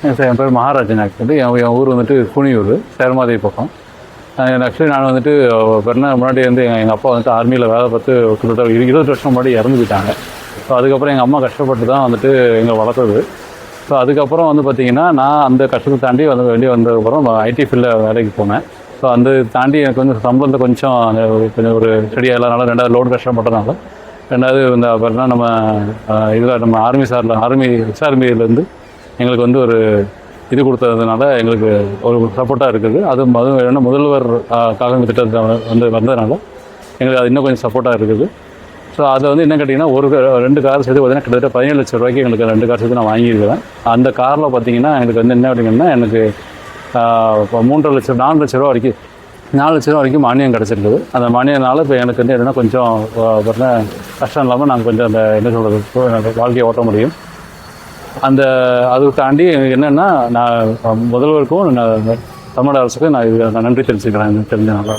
என் பேர் மகாராஜன். ஆக்சுவலி என் ஊர் வந்துட்டு குனியூர், சேர்மாதேவி பக்கம். ஆக்சுவலி நான் வந்துட்டு முன்னாடி வந்து எங்கள் அப்பா வந்துட்டு ஆர்மியில் வேலை பார்த்து கிட்டத்தட்ட 20 வருஷம் முன்னாடி இறந்து போயிட்டாங்க. ஸோ அதுக்கப்புறம் எங்கள் அம்மா கஷ்டப்பட்டு தான் வந்துட்டு எங்களை வளர்த்தது. ஸோ அதுக்கப்புறம் வந்து பார்த்திங்கன்னா நான் அந்த கஷ்டத்தை தாண்டி வெளியே வந்ததுக்கப்புறம் ஐடி ஃபீல்டில் வேலைக்கு போனேன். ஸோ அந்த தாண்டி எனக்கு வந்து சம்பளத்தை கொஞ்சம் ஒரு ஸ்டடியாக இல்லாதனால, ரெண்டாவது லோன் கஷ்டப்பட்டதுனால, ரெண்டாவது இந்த அப்படின்னா நம்ம ஆர்மி எஸ்ஆர்மியிலேருந்து எங்களுக்கு வந்து ஒரு இது கொடுத்ததுனால எங்களுக்கு ஒரு சப்போர்ட்டாக இருக்குது. அதுவும் என்ன முதல்வர் காலங்க திட்டத்தை வந்ததுனால எங்களுக்கு அது இன்னும் கொஞ்சம் சப்போர்ட்டாக இருக்குது. ஸோ அதை வந்து என்ன கேட்டிங்கன்னா, 2 கார் சேர்த்து பார்த்தீங்கன்னா கிட்டத்தட்ட 17 லட்ச ரூபாய்க்கு எங்களுக்கு 2 கார் சேர்த்து நான் வாங்கியிருக்கிறேன். அந்த காரில் பார்த்தீங்கன்னா எனக்கு வந்து என்ன அப்படிங்கன்னா, எனக்கு 4 லட்ச ரூபா வரைக்கும் மானியம் கிடச்சிருக்குது. அந்த மானியனால இப்போ எனக்கு வந்து என்னென்னா கொஞ்சம் பார்த்தீங்கன்னா கஷ்டம் இல்லாமல் நாங்கள் கொஞ்சம் அந்த என்ன சொல்கிறது வாழ்க்கையை ஓட்ட முடியும். அதை தாண்டி என்னென்னா, நான் முதல்வருக்கும் தமிழ் அரசுக்கும் நான் நன்றி தெரிவிச்சுக்கிறேன். தெரிஞ்ச நல்லா